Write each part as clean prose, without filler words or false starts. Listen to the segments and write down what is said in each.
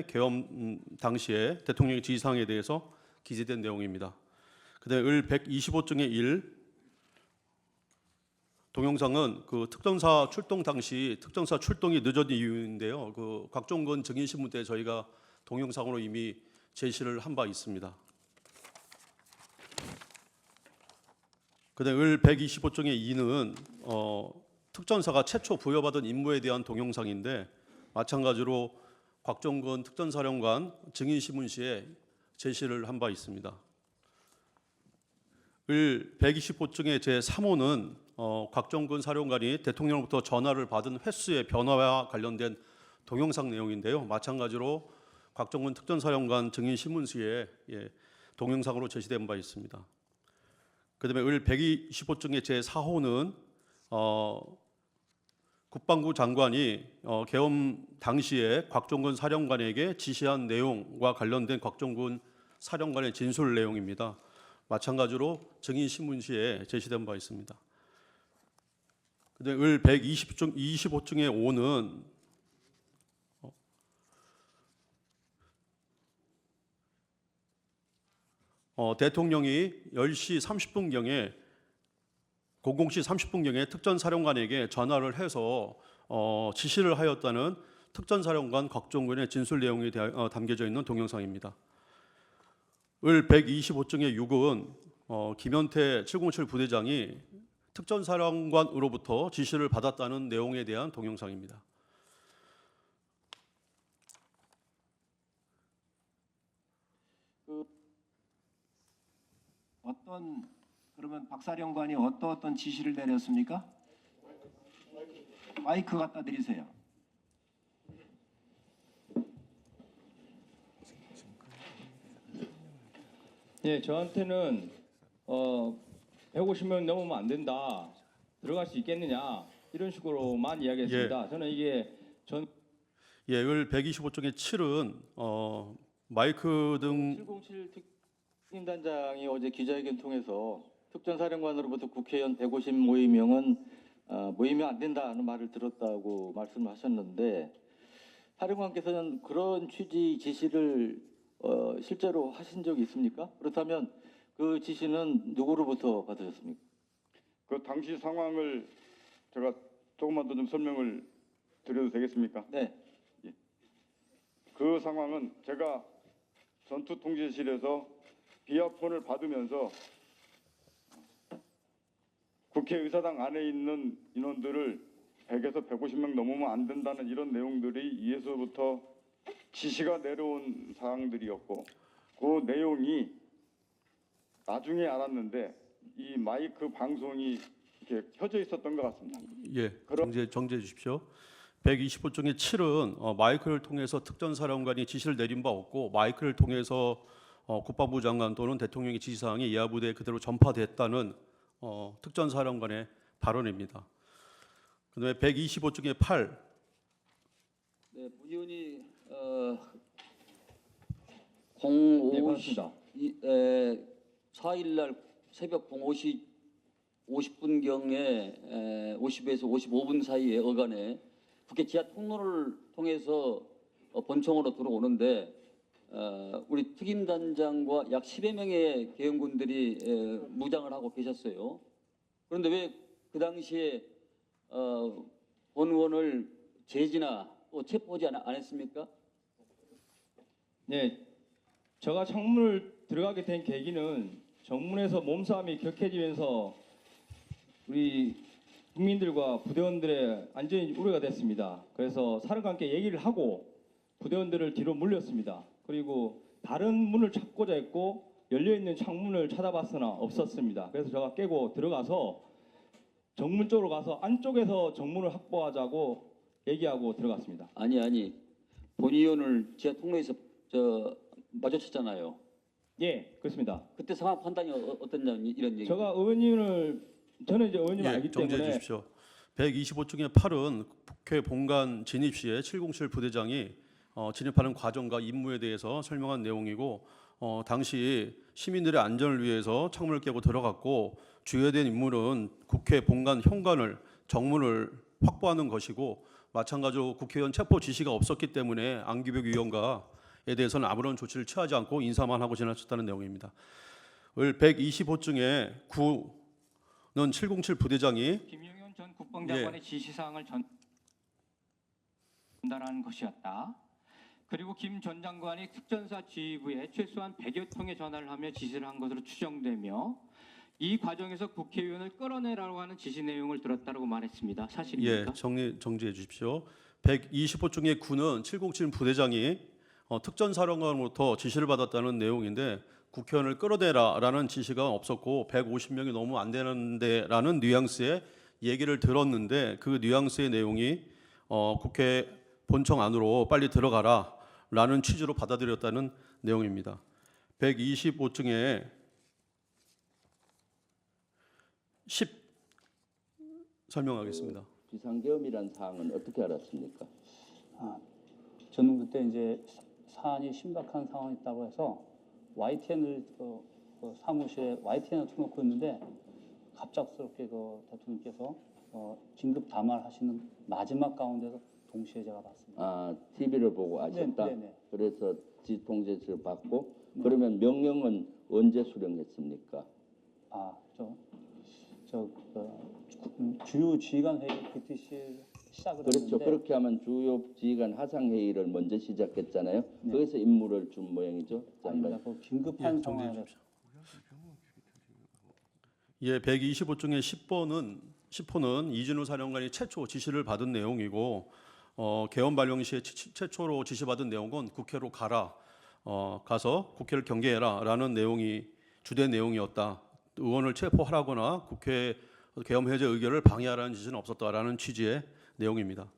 계엄 당시에 대통령의 지시사항에 대해서 기재된 내용입니다. 그다음에 을 125중의 1 동영상은 그 특전사 출동 당시 특전사 출동이 늦은 이유인데요. 그 곽종건 증인신문 때 저희가 동영상으로 이미 제시를 한 바 있습니다. 그다음에 을 125중의 2는 특전사가 최초 부여받은 임무에 대한 동영상인데 마찬가지로 곽종건 특전사령관 증인신문 시에 제시를 한 바 있습니다. 을 125중의 제3호는 곽종근 사령관이 대통령으로부터 전화를 받은 횟수의 변화와 관련된 동영상 내용인데요. 마찬가지로 곽종근 특전사령관 증인신문시에 동영상으로 제시된 바 있습니다. 그다음에 을 125중의 제4호는 국방부 장관이 계엄 당시에 곽종근 사령관에게 지시한 내용과 관련된 곽종근 사령관의 진술 내용입니다. 마찬가지로 증인신문시에 제시된 바 있습니다. 그다음에 을 125중의 5는 대통령이 10시 30분경에 00시 30분경에 특전사령관에게 전화를 해서 지시를 하였다는 특전사령관 곽종근의 진술 내용이 담겨져 있는 동영상입니다. 을 125중의 6은 김현태 707 부대장이 특전사령관으로부터 지시를 받았다는 내용에 대한 동영상입니다. 그러면 박 사령관이 어떤 지시를 내렸습니까? 마이크 갖다 드리세요. 예, 저한테는 150명 넘으면 안 된다. 들어갈 수 있겠느냐 이런 식으로만 이야기했습니다. 저는 이게 을 125중의 7은 마이크 등 707 특임단장이 어제 기자회견 통해서 특전사령관으로부터 국회의원 150모임명은 모이면 안 된다는 말을 들었다고 말씀하셨는데 사령관께서는 그런 취지 지시를 실제로 하신 적이 있습니까? 그렇다면 그 지시는 누구로부터 받으셨습니까? 그 당시 상황을 제가 조금만 더 좀 설명을 드려도 되겠습니까? 네. 예. 그 상황은 제가 전투통제실에서 비아폰을 받으면서 국회의사당 안에 있는 인원들을 100에서 150명 넘으면 안 된다는 이런 내용들이 위에서부터 지시가 내려온 사항들이었고 그 내용이 나중에 알았는데 이 마이크 방송이 이렇게 켜져 있었던 것 같습니다. 정지해 주십시오. 125중의 7은 마이크를 통해서 특전사령관이 지시를 내린 바 없고 마이크를 통해서 국방부 장관 또는 대통령의 지시사항이 이하부대에 그대로 전파됐다는 특전사령관의 발언입니다. 그다음에 125중의 8. 네, 본 의원이 4일 날 새벽 05시 50분경에 50에서 55분 사이에 어간에 국회 지하 통로를 통해서 본청으로 들어오는데 우리 특임단장과 약 10여 명의 계엄군들이 무장을 하고 계셨어요. 그런데 왜 그 당시에 본 의원을 제지나 또 체포하지 않았습니까? 네, 제가 청문을 들어가게 된 계기는 정문에서 몸싸움이 격해지면서 우리 국민들과 부대원들의 안전이 우려가 됐습니다. 그래서 사령관께 얘기를 하고 부대원들을 뒤로 물렸습니다. 그리고 다른 문을 찾고자 했고 열려있는 창문을 찾아봤으나 없었습니다. 그래서 제가 깨고 들어가서 정문 쪽으로 가서 안쪽에서 정문을 확보하자고 얘기하고 들어갔습니다. 아니 본 의원을 지하 통로에서 마주쳤잖아요. 예, 그렇습니다. 그때 상황 판단이 어떻냐 이런 얘기. 저는 이제 의원님 알기 정지해 때문에 주십시오. 125중의 8은 국회 본관 진입 시에 707 부대장이 진입하는 과정과 임무에 대해서 설명한 내용이고 당시 시민들의 안전을 위해서 창문을 깨고 들어갔고 주요된 임무는 국회 본관 현관을 정문을 확보하는 것이고 마찬가지로 국회의원 체포 지시가 없었기 때문에 안기백 위원과에 대해서는 아무런 조치를 취하지 않고 인사만 하고 지나쳤다는 내용입니다. 을 125중에 9는 707 부대장이 김영현 전 국방장관의 지시사항을 전달하는 것이었다. 그리고 김 전 장관이 특전사 지휘부에 최소한 100여 통의 전화를 하며 지시를 한 것으로 추정되며 이 과정에서 국회의원을 끌어내라고 하는 지시 내용을 들었다고 말했습니다. 사실입니까? 정리해 주십시오. 125중에 9는 707 부대장이 특전사령관으로부터 지시를 받았다는 내용인데 국회의원을 끌어내라라는 지시가 없었고 150명이 너무 안 되는데라는 뉘앙스의 얘기를 들었는데 그 뉘앙스의 내용이 국회 본청 안으로 빨리 들어가라라는 취지로 받아들였다는 내용입니다. 125중에 10 설명하겠습니다. 비상계엄이란 사항은 어떻게 알았습니까? 저는 그때 이제 사안이 심각한 상황이 있다고 해서 YTN을 사무실에 YTN을 틀어놓고 있는데 갑작스럽게 대통령께서 긴급 담화하시는 마지막 가운데서 동시에 제가 봤습니다. TV를 보고 아셨다. 네네. 그래서 통제를 받고 그러면 명령은 언제 수령했습니까? 주요 지휘관 회의 BTC 시작을 그렇죠. 했는데 그렇게 하면 주요 지휘관 하상 회의를 먼저 시작했잖아요. 네. 거기서 임무를 준 모양이죠. 아닙니다. 그 긴급한 예, 정리해 상황에 주십시오. 예, 125중에 10호는 이진우 사령관이 최초 지시를 받은 내용이고 계엄 발령 시에 최초로 지시받은 내용은 국회로 가라. 가서 국회를 경계해라라는 내용이 주된 내용이었다. 의원을 체포하라거나 국회 계엄 해제 의결을 방해하라는 지시는 없었다라는 취지의 내용입니다.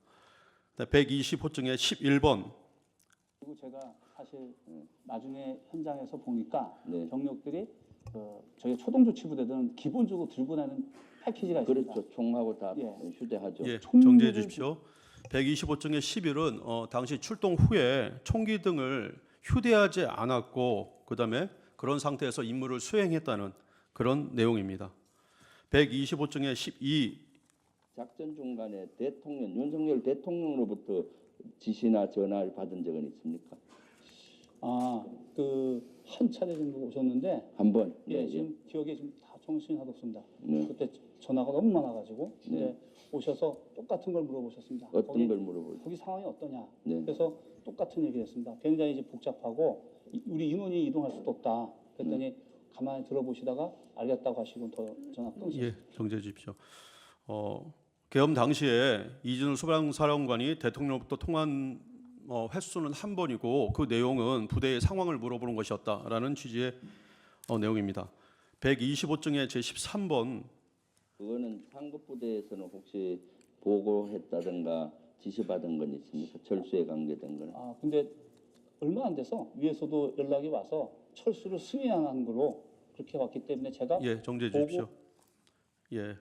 120호증의 11번. 그리고 제가 사실 나중에 현장에서 보니까 네. 병력들이 저희 초동조치부대들은 기본적으로 들고 다니는 패키지가 있습니다. 그렇죠. 총하고 다 예. 휴대하죠. 예, 총기를 정리해 주십시오. 125중의 11은 당시 출동 후에 총기 등을 휴대하지 않았고 그다음에 그런 상태에서 임무를 수행했다는 그런 내용입니다. 125중의 12. 작전 중간에 윤석열 대통령으로부터 지시나 전화를 받은 적은 있습니까? 한 차례 정도 오셨는데 한 번. 지금 기억에 지금 다 정신이 하나도 없습니다. 네. 그때 전화가 너무 많아가지고 네. 이제 오셔서 똑같은 걸 물어보셨습니다. 어떤 걸 물어보죠? 거기 상황이 어떠냐. 네. 그래서 똑같은 얘기를 했습니다. 굉장히 이제 복잡하고 우리 인원이 이동할 수도 없다. 그랬더니 가만히 들어보시다가 알겠다고 하시고 더 전화 끊으셨어요. 예, 정리해 주십시오. 계엄 당시에 이진우 수방사령관이 대통령부터 통한 횟수는 한 번이고 그 내용은 부대의 상황을 물어보는 것이었다라는 취지의 내용입니다. 125중의 제13번. 그거는 상급부대에서는 혹시 보고했다든가 지시받은 건 있습니까? 철수에 관계된 거는? 근데 얼마 안 돼서 위에서도 연락이 와서 철수를 승인하는 걸로 그렇게 왔기 때문에 제가 예, 정리해 주십시오. 예.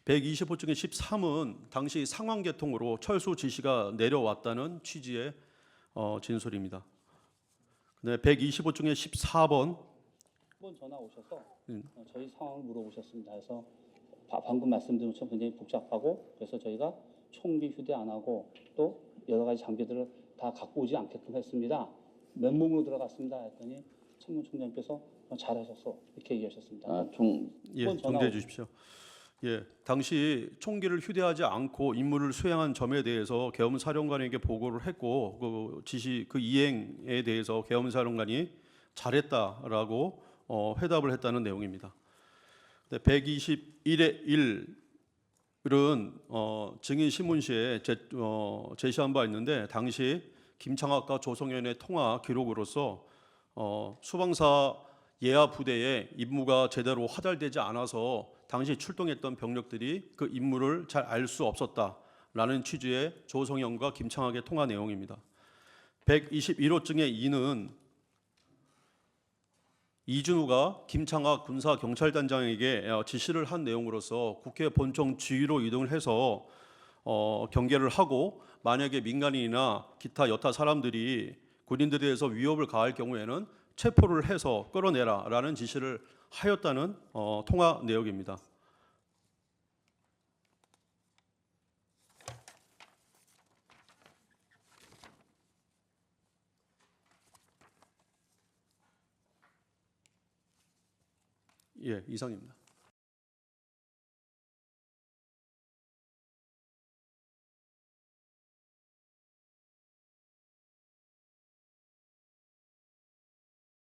125중의 13은 당시 상황 개통으로 철수 지시가 내려왔다는 취지의 진술입니다. 네, 125중의 14번. 한번 전화 오셔서 저희 상황을 물어보셨습니다. 그래서 방금 말씀드린 것처럼 굉장히 복잡하고 그래서 저희가 총기 휴대 안 하고 또 여러 가지 장비들을 다 갖고 오지 않게끔 했습니다. 맨몸으로 들어갔습니다. 했더니 참모총장께서 잘하셨어 이렇게 얘기하셨습니다. 예, 정리해 주십시오. 예, 당시 총기를 휴대하지 않고 임무를 수행한 점에 대해서 계엄 사령관에게 보고를 했고 그 이행에 대해서 계엄 사령관이 잘했다라고 회답을 했다는 내용입니다. 121의 1은 증인 신문시에 제시한 바 있는데 당시 김창학과 조성현의 통화 기록으로서 수방사 예하 부대의 임무가 제대로 하달되지 않아서 당시 출동했던 병력들이 그 임무를 잘 알 수 없었다라는 취지의 조성현과 김창학의 통화 내용입니다. 121호증의 2는 이준우가 김창학 군사경찰단장에게 지시를 한 내용으로서 국회 본청 지휘로 이동을 해서 경계를 하고 만약에 민간인이나 기타 여타 사람들이 군인들에 대해서 위협을 가할 경우에는 체포를 해서 끌어내라라는 지시를 하였다는 통화 내역입니다. 예, 이상입니다.